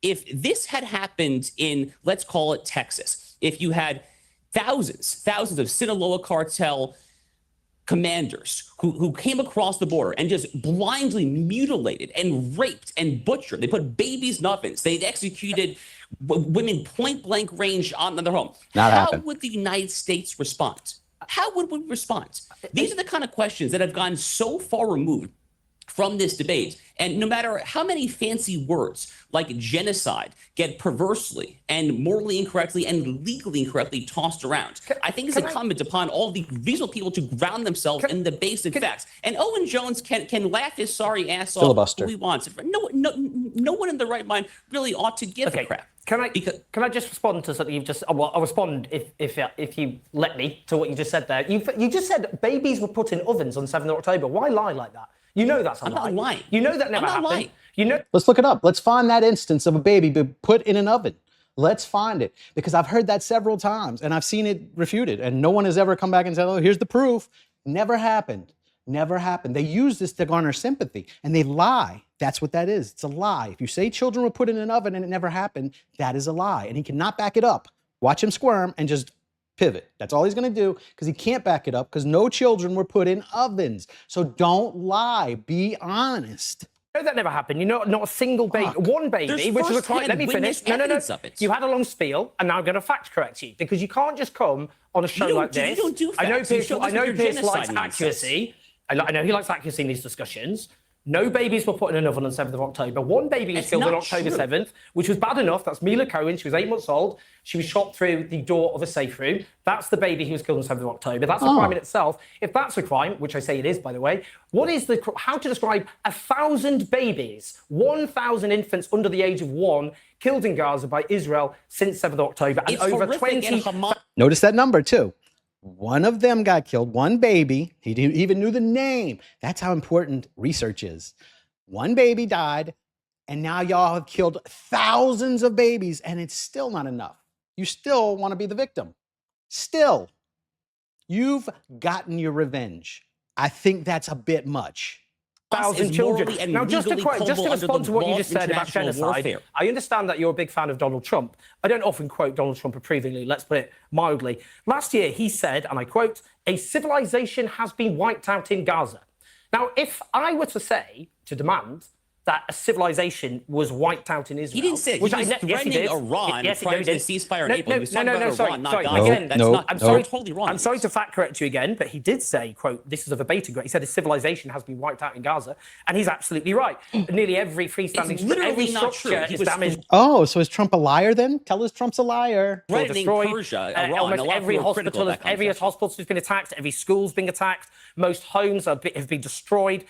if this had happened in, let's call it Texas, if you had thousands of Sinaloa cartel commanders who came across the border and just blindly mutilated and raped and butchered. They put babies in ovens. They executed women point blank range on their home. How would the United States respond? How would we respond? These are the kind of questions that have gone so far removed from this debate. And no matter how many fancy words like genocide get perversely and morally incorrectly and legally incorrectly tossed around, I think it's incumbent upon all the reasonable people to ground themselves in the basic facts. And Owen Jones can laugh his sorry ass off who he wants. No one in their right mind really ought to give a crap. Can I just respond to something you've just? Well, I'll respond if you let me to what you just said there. You just said babies were put in ovens on 7th of October. Why lie like that? You know that's a lie. I'm not lying. You know that never happened. Lying. You know. Let's look it up. Let's find that instance of a baby being put in an oven. Let's find it, because I've heard that several times and I've seen it refuted, and no one has ever come back and said, "Oh, here's the proof." Never happened. Never happened. They use this to garner sympathy, and they lie. That's what that is. It's a lie. If you say children were put in an oven and it never happened, that is a lie, and he cannot back it up. Watch him squirm and just pivot. That's all he's going to do, because he can't back it up, because no children were put in ovens. So don't lie. Be honest. No, that never happened. You know, not a single baby, one baby, which was a crime. Let me finish. No. You had a long spiel, and now I'm going to fact correct you, because you can't just come on a show like this. You don't do facts. I know Pierce likes accuracy. I know he likes accuracy in these discussions. No babies were put in an oven on 7th of October. One baby was killed on October 7th, which was bad enough. That's Mila Cohen. She was 8 months old. She was shot through the door of a safe room. That's the baby who was killed on 7th of October. That's a crime in itself. If that's a crime, which I say it is, by the way, how to describe 1,000 babies, 1,000 infants under the age of 1 killed in Gaza by Israel since 7th of October, and over 20... Notice that number, too. One of them got killed, one baby. He even knew the name. That's how important research is. One baby died, and now y'all have killed thousands of babies, and it's still not enough. You still want to be the victim. Still. You've gotten your revenge. I think that's a bit much. 1,000 children. Now, just to respond to what you just said about genocide, I understand that you're a big fan of Donald Trump. I don't often quote Donald Trump approvingly, let's put it mildly. Last year, he said, and I quote, "A civilization has been wiped out in Gaza." Now, if I were to say, to demand, that a civilization was wiped out in Israel. He didn't say it. He was threatening Iran prior to the ceasefire in April. He was talking about Iran, not Gaza. I'm totally wrong. I'm sorry to fact correct you again, but he did say, quote, this is a verbatim quote, he said a civilization has been wiped out in Gaza, and he's absolutely right. Nearly every freestanding structure is damaged. Oh, so is Trump a liar then? Tell us Trump's a liar. Destroyed. Persia, Iran, almost every hospital has been attacked, every school's been attacked, most homes have been destroyed.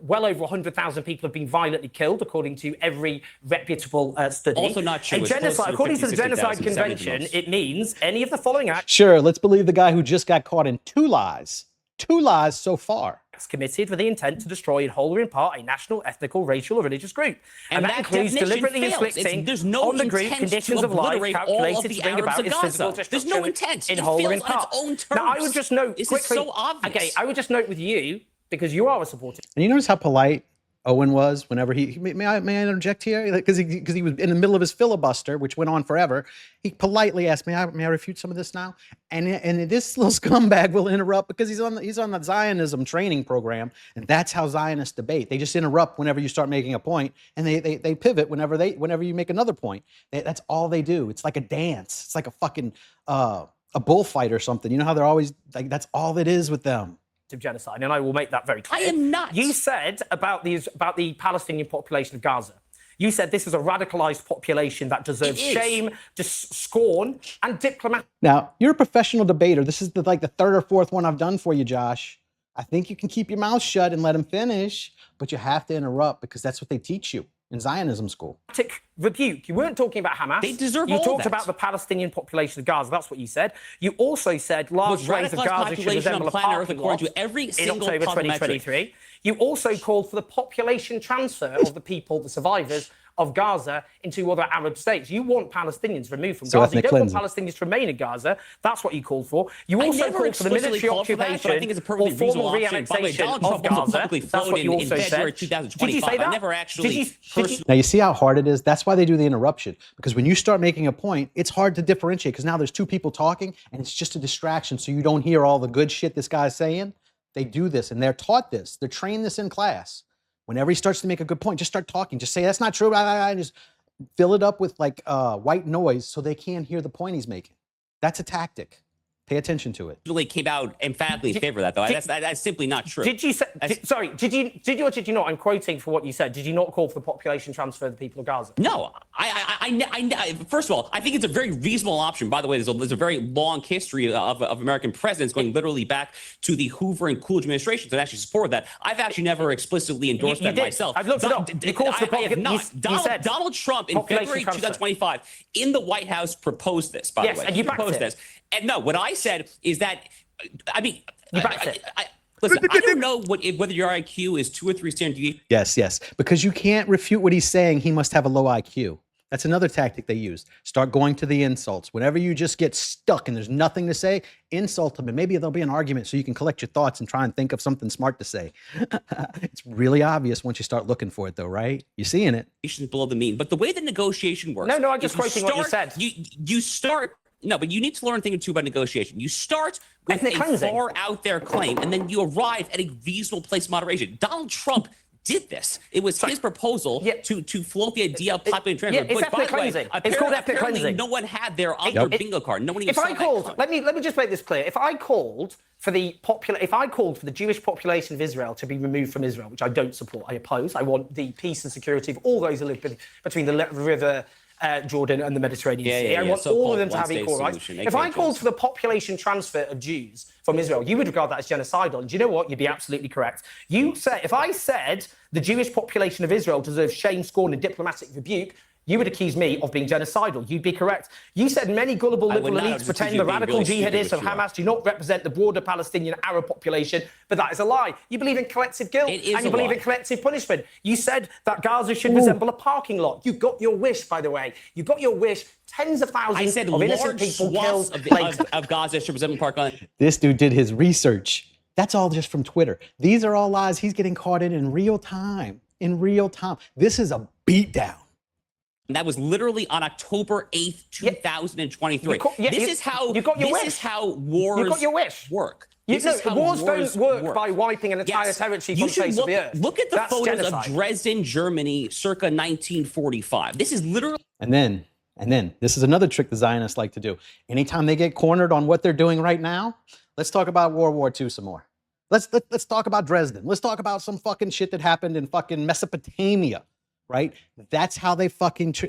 Well over 100,000 people have been violently killed, according to every reputable study. Also not true. And genocide, according to the Genocide Convention, it means any of the following acts. Sure, let's believe the guy who just got caught in 2 lies. 2 lies so far. Committed with the intent to destroy in whole or in part a national, ethnical, racial, or religious group. And that includes deliberately inflicting on the group conditions of life calculated to bring about its physical destruction. There's no intent. In whole or in part. Now, I would just note this quickly. Is so obvious. Okay, I would just note with you, because you are a supporter. And you notice how polite Owen was whenever may I interject here? Because he was in the middle of his filibuster, which went on forever. He politely asked, may I refute some of this now? And this little scumbag will interrupt because he's on the Zionism training program, and that's how Zionists debate. They just interrupt whenever you start making a point, and they pivot whenever you make another point. That's all they do. It's like a dance. It's like a fucking a bullfight or something. You know how they're always like, that's all it is with them. Of genocide, and I will make that very clear. I am not. You said about the Palestinian population of Gaza. You said this is a radicalized population that deserves shame, scorn, and diplomatic. Now, you're a professional debater. This is the 3rd or 4th one I've done for you, Josh. I think you can keep your mouth shut and let him finish, but you have to interrupt because that's what they teach you in Zionism school. Rebuke. You weren't talking about Hamas. They deserve You all talked that. about the Palestinian population of Gaza. That's what you said. You also said large swathes of Gaza should resemble a parking lot to every in single October 2023. You also called for the population transfer of the people, the survivors, of Gaza into other Arab states. You want Palestinians removed from So Gaza. You ethnic don't want cleansing. Palestinians to remain in Gaza. That's what you called for. You also never called for the explicitly military called for that, occupation but I think it's a perfectly or formal reasonable option. By the way, re-annexation Donald of Trump also Gaza. publicly That's floated what you in also February said. 2025. Did you say that? I never actually Did you- personally. Now you see how hard it is? That's why they do the interruption. Because when you start making a point, it's hard to differentiate because now there's two people talking and it's just a distraction so you don't hear all the good shit this guy's saying. They do this and they're taught this. They're trained this in class. Whenever he starts to make a good point, just start talking. Just say, that's not true. And just fill it up with like white noise so they can't hear the point he's making. That's a tactic. Pay attention to it. Really came out emphatically in favor of that, though. That's simply not true. Did you say? Did you or did you not? I'm quoting for what you said. Did you not call for the population transfer of the people of Gaza? No, first of all, I think it's a very reasonable option. By the way, there's a very long history of American presidents going literally back to the Hoover and Coolidge administrations that actually supported that. I've actually never explicitly endorsed You that did. myself. I've looked it up. You called for the I have not. you said Donald Trump in population February transfer. 2025 in the White House proposed this, by Yes, the way. and you He backed proposed it. this. And no, what I said is that, I mean, You backed it. listen, I don't know whether your IQ is 2 or 3 standard deviations. Yes. Because you can't refute what he's saying. He must have a low IQ. That's another tactic they use. Start going to the insults. Whenever you just get stuck and there's nothing to say, insult them. And maybe there'll be an argument so you can collect your thoughts and try and think of something smart to say. It's really obvious once you start looking for it, though, right? You're seeing it. Below the mean. But the way the negotiation works. No, I'm just quoting what you said. You start. No, but you need to learn a thing or two about negotiation. You start with Ethnic a cleansing. far out there claim, and then you arrive at a reasonable place of moderation. Donald Trump did this. It was his proposal to float the idea of population transfer. Yeah, it's but by ethnic the way, cleansing. It's called ethnic apparently cleansing. no one had their on their bingo card. No one even If I saw that called, card. let me just make this clear. If I called for the Jewish population of Israel to be removed from Israel, which I don't support, I oppose. I want the peace and security of all those who live between the river Jordan and the Mediterranean Sea. I want all of them to have equal rights. If I called for the population transfer of Jews from Israel, you would regard that as genocidal. And do you know what? You'd be absolutely correct. If I said the Jewish population of Israel deserves shame, scorn, and diplomatic rebuke, you would accuse me of being genocidal. You'd be correct. You said many gullible liberal elites pretend the radical jihadists of Hamas do not represent the broader Palestinian Arab population, but that is a lie. You believe in collective guilt and you believe in collective punishment. You said that Gaza should resemble a parking lot. You got your wish, by the way. You got your wish. Tens of thousands of innocent people killed. Of Gaza should resemble parking lot. This dude did his research. That's all just from Twitter. These are all lies he's getting caught in real time. In real time. This is a beatdown. And that was literally on October 8th, 2023. This is how wars you got your wish. work. Wars don't work by wiping an entire territory from the face of the earth. Look at the That's photos genocide. of Dresden, Germany, circa 1945. This is literally. And then, this is another trick the Zionists like to do. Anytime they get cornered on what they're doing right now, let's talk about World War II some more. Let's talk about Dresden. Let's talk about some fucking shit that happened in fucking Mesopotamia. Right? That's how they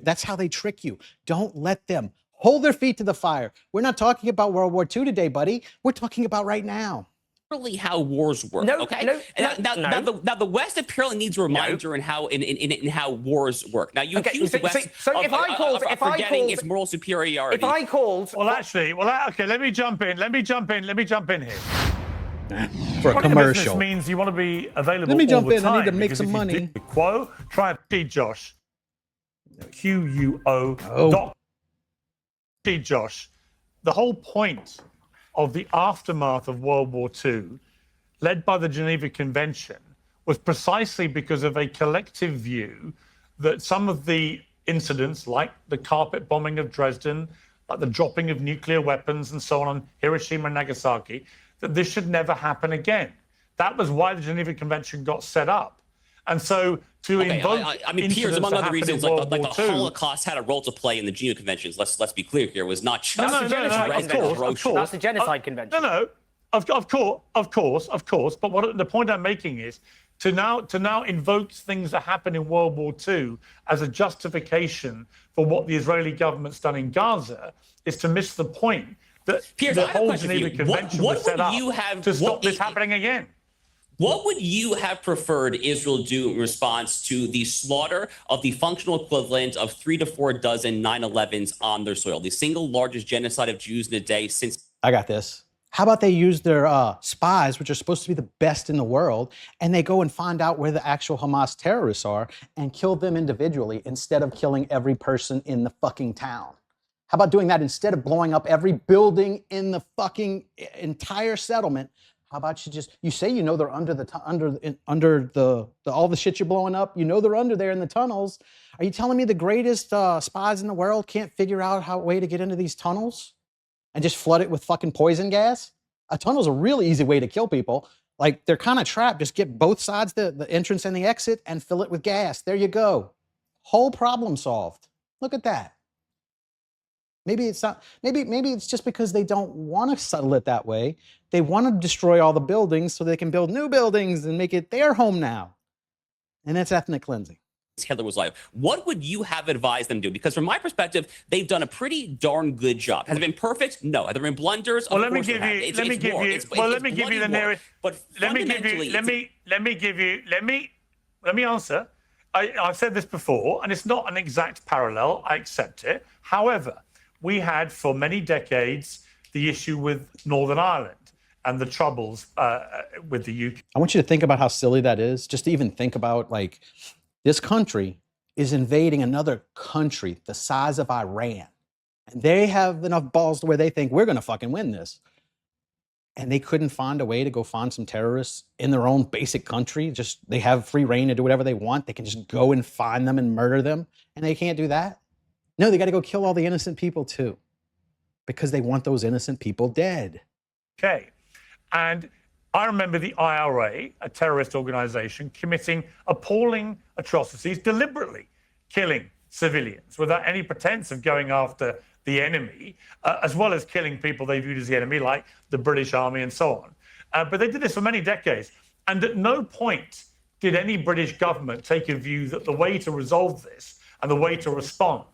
that's how they trick you. Don't let them hold their feet to the fire. We're not talking about World War II today, buddy. We're talking about right now. Really how wars work. Now the West apparently needs a reminder in how wars work. Now you accuse the West of forgetting its moral superiority. If I called, okay, let me jump in here. For a commercial. Business means you want to be available. Let me jump all the in. I need to time, make because some if you money. do Quo, try a P Josh. QUO. Oh. P Josh. The whole point of the aftermath of World War II, led by the Geneva Convention, was precisely because of a collective view that some of the incidents, like the carpet bombing of Dresden, like the dropping of nuclear weapons and so on Hiroshima and Nagasaki, that this should never happen again. That was why the Geneva Convention got set up. And so to invoke Piers, among other reasons, like the II, Holocaust had a role to play in the Geneva Conventions. Let's be clear here. It was not just That's the genocide convention. No, of course. But the point I'm making is to now invoke things that happened in World War II as a justification for what the Israeli government's done in Gaza is to miss the point that Piers, the whole Geneva Convention was set up to stop this happening again. What would you have preferred Israel do in response to the slaughter of the functional equivalent of 3 to 4 dozen 9/11s on their soil, the single largest genocide of Jews in a day since? I got this. How about they use their spies, which are supposed to be the best in the world, and they go and find out where the actual Hamas terrorists are and kill them individually instead of killing every person in the fucking town? How about doing that instead of blowing up every building in the fucking entire settlement? How about you say you know they're under the all the shit you're blowing up? You know they're under there in the tunnels. Are you telling me the greatest spies in the world can't figure out a way to get into these tunnels and just flood it with fucking poison gas? A tunnel's a really easy way to kill people. Like, they're kind of trapped. Just get both sides, the entrance and the exit, and fill it with gas. There you go. Whole problem solved. Look at that. Maybe it's not. Maybe it's just because they don't want to settle it that way. They want to destroy all the buildings so they can build new buildings and make it their home now. And that's ethnic cleansing. Hitler was alive. What would you have advised them to do? Because from my perspective, they've done a pretty darn good job. Has it been perfect? No. Have there been blunders? Well, let me give you the nearest. But let me answer. I've said this before, and it's not an exact parallel. I accept it. However, we had for many decades the issue with Northern Ireland and the troubles with the UK. I want you to think about how silly that is. Just to even think about, like, this country is invading another country the size of Iran. And they have enough balls to where they think we're going to fucking win this. And they couldn't find a way to go find some terrorists in their own basic country. Just, they have free reign to do whatever they want. They can just go and find them and murder them. And they can't do that. No, they got to go kill all the innocent people too, because they want those innocent people dead. Okay. And I remember the IRA, a terrorist organization, committing appalling atrocities, deliberately killing civilians without any pretense of going after the enemy, as well as killing people they viewed as the enemy, like the British Army and so on. But they did this for many decades. And at no point did any British government take a view that the way to resolve this and the way to respond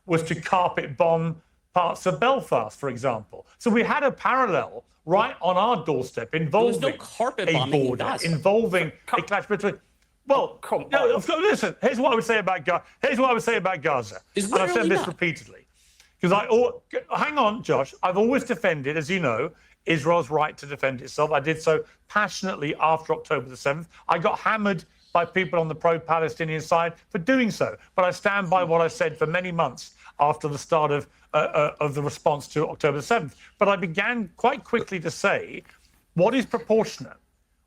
was to carpet bomb parts of Belfast, for example. So we had a parallel right on our doorstep involving no carpet a bombing border, involving a clash between. Well, listen. Here's what I would say about Gaza. And I've said this repeatedly, because hang on, Josh. I've always defended, as you know, Israel's right to defend itself. I did so passionately after October the 7th. I got hammered by people on the pro-Palestinian side for doing so, but I stand by what I said for many months after the start of the response to October 7th. But I began quite quickly to say, what is proportionate?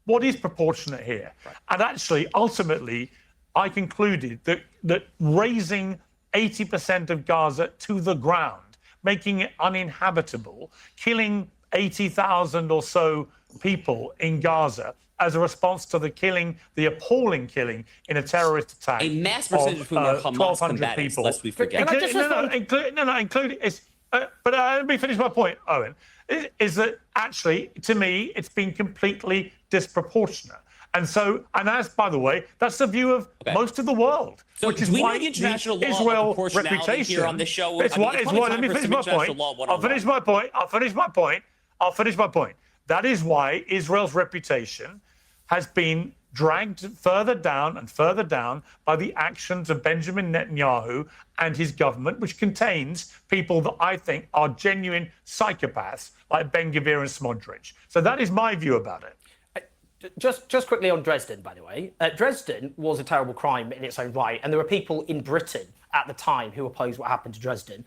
What is proportionate here? Right. And actually, ultimately, I concluded that raising 80% of Gaza to the ground, making it uninhabitable, killing 80,000 or so people in Gaza as a response to the appalling killing in a terrorist attack. A mass percentage of whom are Hamas combatants, lest we forget. But let me finish my point, Owen, is that actually, to me, it's been completely disproportionate. And as, by the way, that's the view of most of the world, so which is why the international law Israel reputation here on the show. Let me finish my point. I'll finish my point. That is why Israel's reputation has been dragged further down and further down by the actions of Benjamin Netanyahu and his government, which contains people that I think are genuine psychopaths like Ben-Gvir and Smotrich. So that is my view about it. Just quickly on Dresden, by the way. Dresden was a terrible crime in its own right, and there were people in Britain at the time who opposed what happened to Dresden.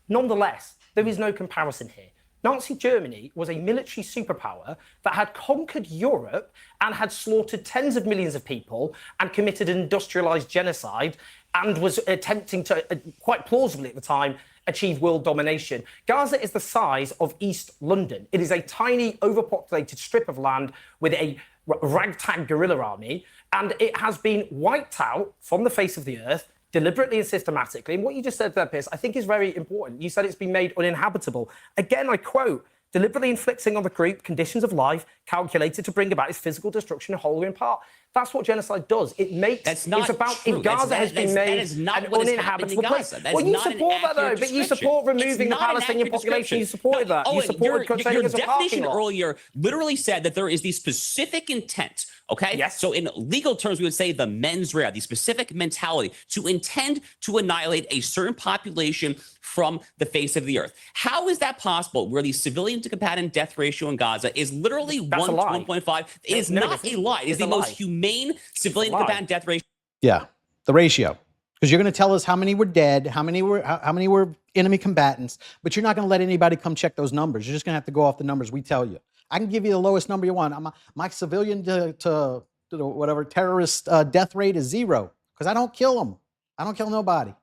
Nonetheless, there is no comparison here. Nazi Germany was a military superpower that had conquered Europe and had slaughtered tens of millions of people and committed an industrialized genocide and was attempting to, quite plausibly at the time, achieve world domination. Gaza is the size of East London. It is a tiny, overpopulated strip of land with a ragtag guerrilla army, and it has been wiped out from the face of the earth deliberately and systematically. And what you just said there, Piers, I think is very important. You said it's been made uninhabitable. Again, I quote, deliberately inflicting on the group conditions of life calculated to bring about its physical destruction in whole or in part. That's what genocide does. It makes. That's not it's about true. If Gaza has been made an uninhabitable place. Well, you support that though, but you support removing the Palestinian population. You supported that. You supported your definition earlier literally said that there is the specific intent. Okay. Yes. So in legal terms, we would say the mens rea, the specific mentality to intend to annihilate a certain population from the face of the earth. How is that possible where these civilian civilian to combatant death ratio in Gaza is literally 1 to 1.5. It is not a lie. It is the most humane civilian to combatant death ratio. Yeah, the ratio. Because you're going to tell us how many were dead, how many were enemy combatants, but you're not going to let anybody come check those numbers. You're just going to have to go off the numbers we tell you. I can give you the lowest number you want. My civilian to whatever terrorist death rate is 0 because I don't kill them. I don't kill nobody.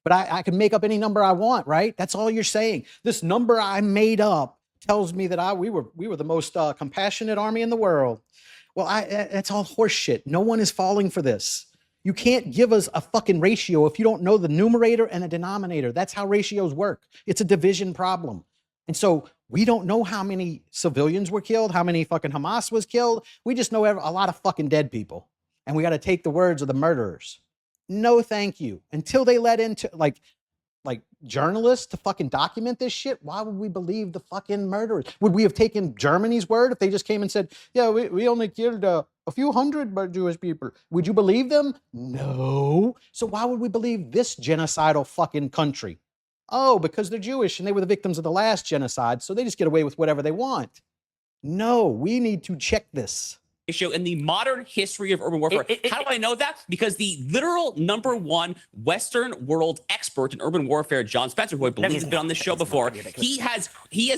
But I can make up any number I want, right? That's all you're saying. This number I made up tells me that we were the most compassionate army in the world. Well, that's all horse shit. No one is falling for this. You can't give us a fucking ratio if you don't know the numerator and the denominator. That's how ratios work. It's a division problem. And so we don't know how many civilians were killed, how many fucking Hamas was killed. We just know a lot of fucking dead people. And we got to take the words of the murderers. No, thank you. Until they let into like journalists to fucking document this shit, why would we believe the fucking murderers? Would we have taken Germany's word if they just came and said, yeah, we only killed a few hundred Jewish people? Would you believe them? No. So why would we believe this genocidal fucking country? Oh, because they're Jewish and they were the victims of the last genocide, so they just get away with whatever they want. No, we need to check this. In the modern history of urban warfare. How do I know that? Because the literal #1 Western world expert in urban warfare, John Spencer, who I believe has been on this show before, he has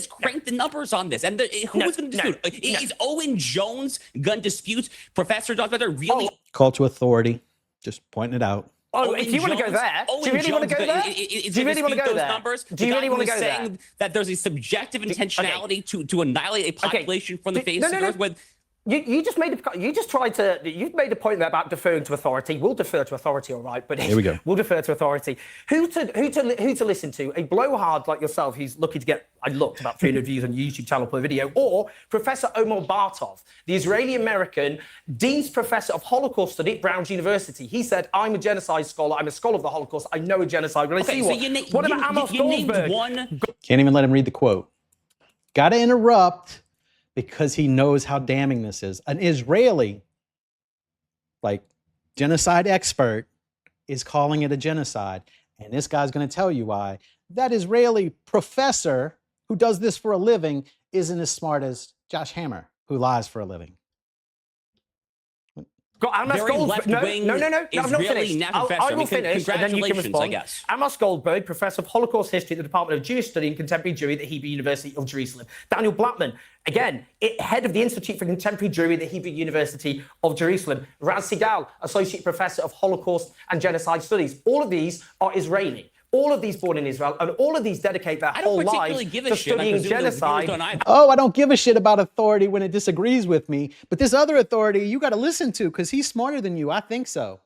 cranked the numbers on this. And who is going to dispute? Is Owen Jones going to dispute Professor John Spencer really? Call to authority. Just pointing it out. Oh, if you want to go there, do you really want to go there? Do you really want to go there? Do you really want to go there? Saying that there's a subjective intentionality to annihilate a population from the face of the earth with. You've made a point there about deferring to authority. We'll defer to authority, all right, but here we go. We'll defer to authority. Who to listen to? A blowhard like yourself who's lucky to get, I looked, about 300 views on your YouTube channel per video, or Professor Omar Bartov, the Israeli-American Dean's Professor of Holocaust Study at Brown University. He said, I'm a genocide scholar. I'm a scholar of the Holocaust. I know a genocide. When I see what about Amos Goldberg? Can't even let him read the quote. Got to interrupt. Because he knows how damning this is. An Israeli, genocide expert, is calling it a genocide. And this guy's going to tell you why. That Israeli professor who does this for a living isn't as smart as Josh Hammer, who lies for a living. Very left-wing No, I've not Israeli finished. I will finish, and then you can respond. I guess. Amos Goldberg, Professor of Holocaust History at the Department of Jewish Study and Contemporary Jewry at the Hebrew University of Jerusalem. Daniel Blattman, again, Head of the Institute for Contemporary Jewry at the Hebrew University of Jerusalem. Raz Sigal, Associate Professor of Holocaust and Genocide Studies. All of these are Israeli. All of these born in Israel, and all of these dedicate their whole lives to studying genocide. Oh, I don't give a shit about authority when it disagrees with me. But this other authority you got to listen to because he's smarter than you. I think so.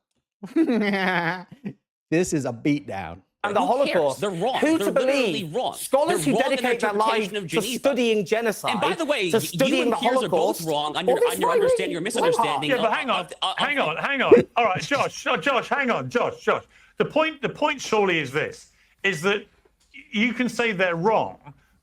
This is a beatdown. And the Holocaust. They're wrong. Who They're to believe? Wrong. Scholars who dedicate their lives to studying genocide. And by the way, to studying you and the Piers Holocaust, are both wrong on your understanding, your misunderstanding. Yeah, but hang on. All right, Josh, hang on, Josh. The point surely is this, is that you can say they're wrong,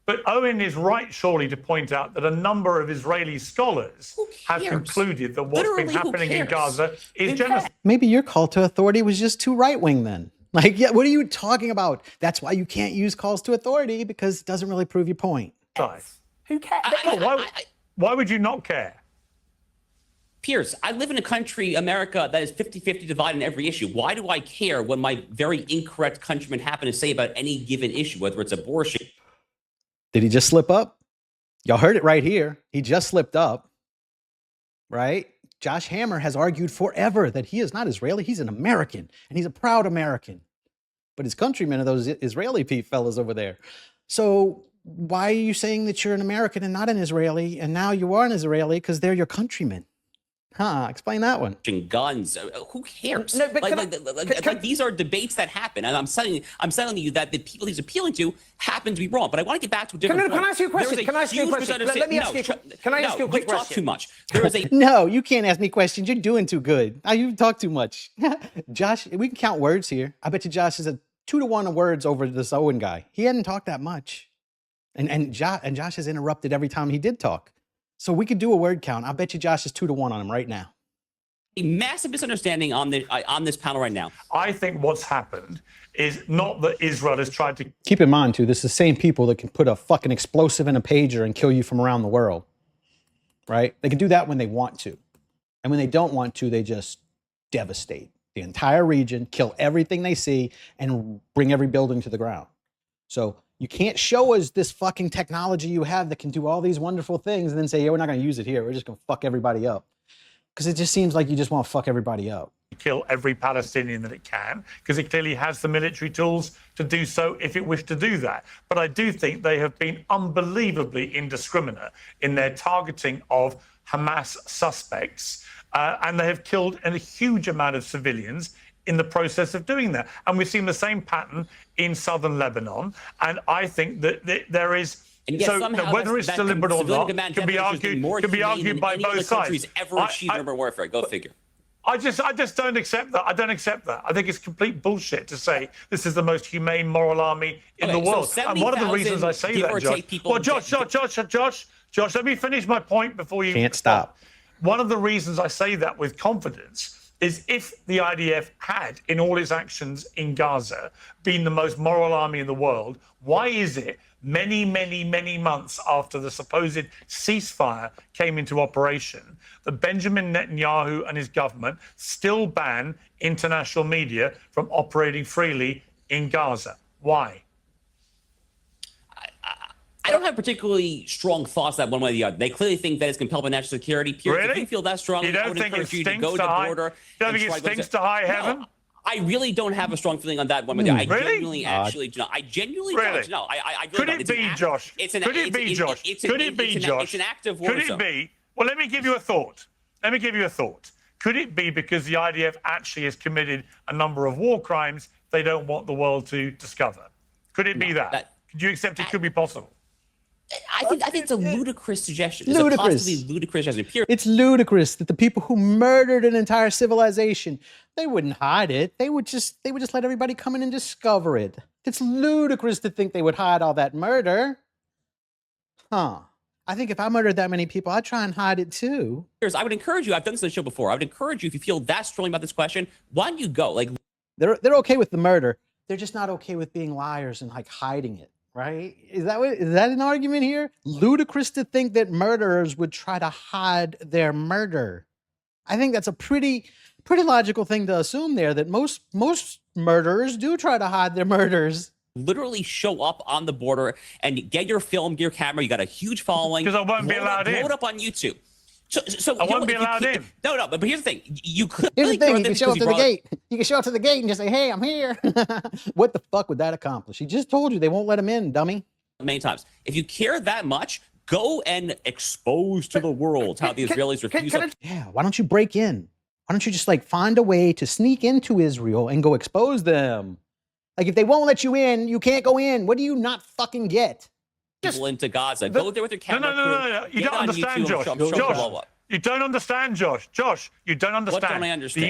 but Owen is right, surely, to point out that a number of Israeli scholars have concluded that what's been happening in Gaza is genocide. Maybe your call to authority was just too right-wing then. Yeah, what are you talking about? That's why you can't use calls to authority, because it doesn't really prove your point. Who cares? Why would you not care? Piers, I live in a country, America, that is 50-50 divided on every issue. Why do I care what my very incorrect countrymen happen to say about any given issue, whether it's abortion? Did he just slip up? Y'all heard it right here. He just slipped up, right? Josh Hammer has argued forever that he is not Israeli. He's an American, and he's a proud American. But his countrymen are those Israeli fellas over there. So why are you saying that you're an American and not an Israeli, and now you are an Israeli because they're your countrymen? Explain that one. Guns. Who cares? No, but these are debates that happen, and I'm telling you that the people he's appealing to happen to be wrong. But I want to get back to a different point. Can I ask you a question? Can I ask you a question? Let me ask you. Can I ask you a quick question? You talk too much. There is a No, you can't ask me questions. You're doing too good. You talk too much. Josh, we can count words here. I bet you Josh is a 2-to-1 words over this Owen guy. He hadn't talked that much, and Josh has interrupted every time he did talk. So we could do a word count. I bet you Josh is 2-to-1 on him right now. A massive misunderstanding on this panel right now. I think what's happened is not that Israel has tried to Keep in mind, too, this is the same people that can put a fucking explosive in a pager and kill you from around the world, right? They can do that when they want to. And when they don't want to, they just devastate the entire region, kill everything they see, and bring every building to the ground. So you can't show us this fucking technology you have that can do all these wonderful things and then say, yeah, we're not going to use it here. We're just going to fuck everybody up. Because it just seems like you just want to fuck everybody up. kill every Palestinian that it can, because it clearly has the military tools to do so if it wished to do that. But I do think they have been unbelievably indiscriminate in their targeting of Hamas suspects, and they have killed a huge amount of civilians in the process of doing that. And we've seen the same pattern in southern Lebanon. And I think that there is... So whether it's deliberate or not can be argued by both sides. Ever achieved urban warfare. Go figure. I just don't accept that. I don't accept that. I think it's complete bullshit to say this is the most humane moral army in the world. So and one of the reasons I say that, Josh, let me finish my point before you can't stop. One of the reasons I say that with confidence is if the IDF had, in all its actions in Gaza, been the most moral army in the world, why is it many, many, many months after the supposed ceasefire came into operation that Benjamin Netanyahu and his government still ban international media from operating freely in Gaza? Why? I don't have particularly strong thoughts that one way or the other. They clearly think that it's compelled by national security. Really? If you feel that strongly, you don't I would think encourage it you to go to the border. You don't think it stinks to high heaven? No, I really don't have a strong feeling on that one way or the other. I really? genuinely actually do not. I genuinely really? don't. No, I Could it be, Josh? Could it be, Josh? Could it be, Josh? It's an active war zone. Could it be? Well, let me give you a thought. Could it be because the IDF actually has committed a number of war crimes they don't want the world to discover? Could it be that? Could you accept it could be possible? I think it's a ludicrous suggestion. It's ludicrous. A possibly ludicrous suggestion. It's ludicrous that the people who murdered an entire civilization, they wouldn't hide it. They would just let everybody come in and discover it. It's ludicrous to think they would hide all that murder. I think if I murdered that many people, I'd try and hide it too. I would encourage you. I've done this on the show before. I would encourage you, if you feel that strongly about this question, why don't you go? Like, they're okay with the murder. They're just not okay with being liars and like hiding it. Right? Is that an argument here? Ludicrous to think that murderers would try to hide their murder. I think that's a pretty logical thing to assume there, that most murderers do try to hide their murders. Literally show up on the border and get your film, your camera. You got a huge following. Because I won't be allowed in. Blow it up on YouTube. So I won't be allowed in. No, but here's the thing. You could. Here's the thing. You can show up to the gate. You can show up to the gate and just say, "Hey, I'm here." What the fuck would that accomplish? He just told you they won't let him in, dummy. Many times. If you care that much, go and expose to the world how the Israelis refuse. Yeah. Why don't you break in? Why don't you just like find a way to sneak into Israel and go expose them? Like if they won't let you in, you can't go in. What do you not fucking get? People into Gaza. Go there with your camera. No. You don't understand, Josh. You don't understand, Josh. Josh, you don't understand. What don't I understand? The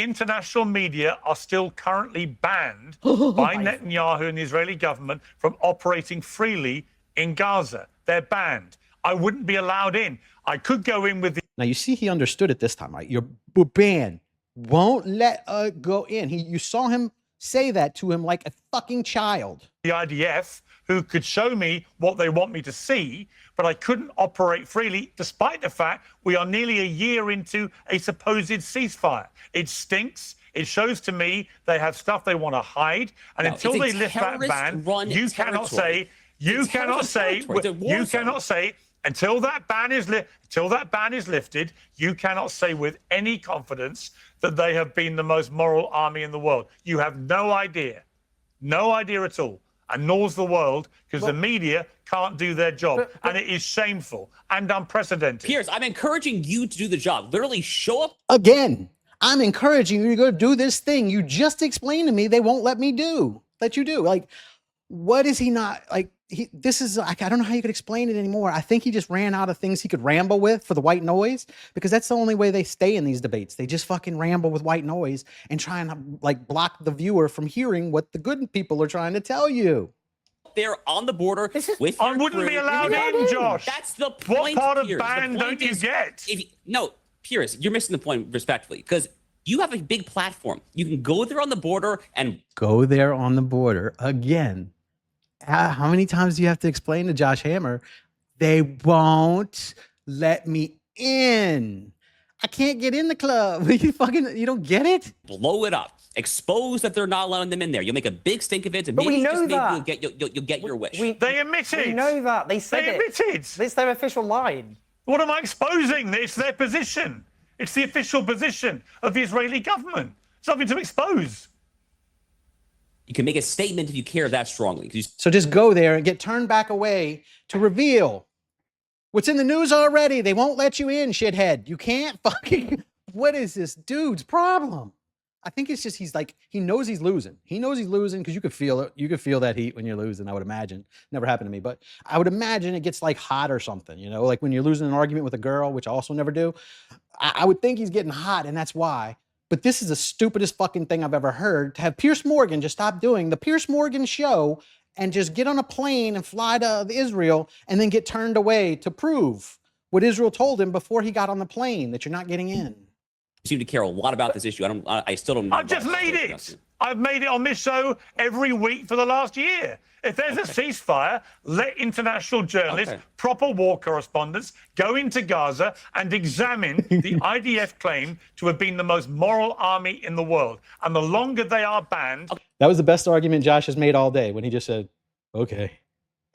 international media are still currently banned by Netanyahu and the Israeli government from operating freely in Gaza. They're banned. I wouldn't be allowed in. I could go in with the... Now, you see, he understood it this time, right? You're banned. Won't let go in. You saw him say that to him like a fucking child. The IDF, who could show me what they want me to see, but I couldn't operate freely, despite the fact we are nearly a year into a supposed ceasefire. It stinks. It shows to me they have stuff they want to hide, and until they lift that ban, you cannot say, until that ban is lifted, you cannot say with any confidence that they have been the most moral army in the world. You have no idea at all. And nor's the world, because the media can't do their job. And it is shameful and unprecedented. Piers, I'm encouraging you to do the job. Literally show up. Again, I'm encouraging you to go do this thing you just explained to me they won't let you do. Like, what is he not, like, I don't know how you could explain it anymore. I think he just ran out of things he could ramble with for the white noise, because that's the only way they stay in these debates. They just fucking ramble with white noise and try and like block the viewer from hearing what the good people are trying to tell you. They're on the border with I wouldn't be allowed in, Josh. That's the point. What part of ban don't you get? Piers, you're missing the point respectfully, because you have a big platform. You can go there on the border and go there on the border again. How many times do you have to explain to Josh Hammer? They won't let me in. I can't get in the club. You don't get it? blow it up. Expose that they're not allowing them in there. You'll make a big stink of it, and But maybe we know just maybe that. you'll get your wish. They admitted. We know that. They said They admitted. It's their official line. What am I exposing? It's their position. It's the official position of the Israeli government. Something to expose. You can make a statement if you care that strongly. So just go there and get turned back away to reveal what's in the news already. They won't let you in, shithead. You can't fucking... What is this dude's problem? I think it's just he knows he's losing. He knows he's losing because you could feel it. You could feel that heat when you're losing, I would imagine. Never happened to me, but I would imagine it gets like hot or something, you know, like when you're losing an argument with a girl, which I also never do. I would think he's getting hot, and that's why. But this is the stupidest fucking thing I've ever heard, to have Piers Morgan just stop doing the Piers Morgan show and just get on a plane and fly to Israel and then get turned away to prove what Israel told him before he got on the plane, that you're not getting in. seem to care a lot about this issue. I still don't know. I've just made it. I've made it on this show every week for the last year. If there's a ceasefire, let international journalists, proper war correspondents, go into Gaza and examine the IDF claim to have been the most moral army in the world. And the longer they are banned... That was the best argument Josh has made all day, when he just said, okay.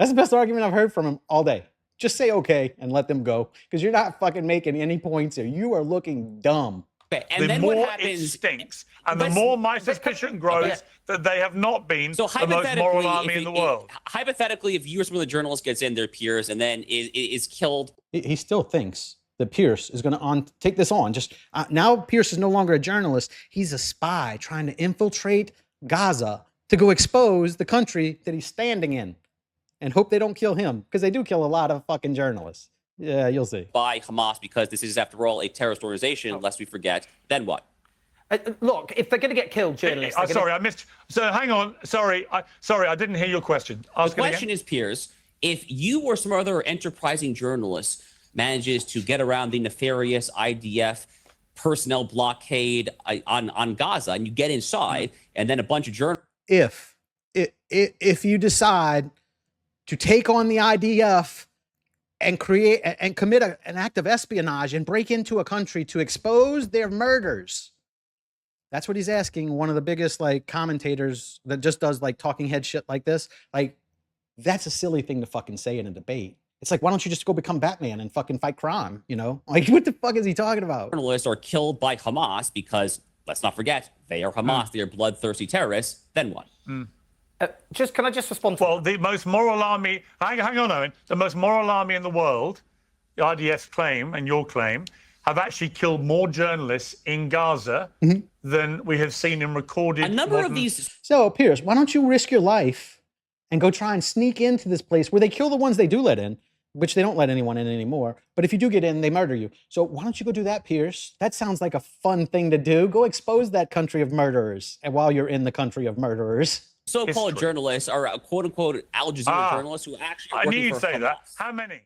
That's the best argument I've heard from him all day. Just say okay and let them go, because you're not fucking making any points here. You are looking dumb. Okay, and the then more what happens, it stinks, and the more my suspicion grows that they have not been the most moral army in the world. Hypothetically, if you or some of the journalists gets in, their peers, and then is killed. He still thinks that Pierce is going to take this on. Just now, Pierce is no longer a journalist. He's a spy trying to infiltrate Gaza to go expose the country that he's standing in, and hope they don't kill him, because they do kill a lot of fucking journalists. Yeah, you'll see. By Hamas, because this is, after all, a terrorist organization, lest we forget. Then what? Look, if they're going to get killed, journalists... Sorry, I missed... So, hang on. Sorry, I didn't hear your question. The question is, Piers, if you or some other enterprising journalist manages to get around the nefarious IDF personnel blockade on Gaza, and you get inside, and then a bunch of journalists... If you decide to take on the IDF... and create and commit an act of espionage and break into a country to expose their murders. That's what he's asking one of the biggest commentators that just does talking head shit like this. That's a silly thing to fucking say in a debate. It's like, why don't you just go become Batman and fucking fight crime? You know, what the fuck is he talking about? Journalists are killed by Hamas because, let's not forget, they are Hamas. They are bloodthirsty terrorists. Then what? Can I just respond to the most moral army... Hang on, Owen. The most moral army in the world, the IDF's claim and your claim, have actually killed more journalists in Gaza than we have seen in recorded... A number of these... So, Piers, why don't you risk your life and go try and sneak into this place where they kill the ones they do let in, which they don't let anyone in anymore. But if you do get in, they murder you. So why don't you go do that, Piers? That sounds like a fun thing to do. Go expose that country of murderers, and while you're in the country of murderers... So-called journalists are quote-unquote Al Jazeera journalists who actually are I knew working you'd for say Hamas. that. How many?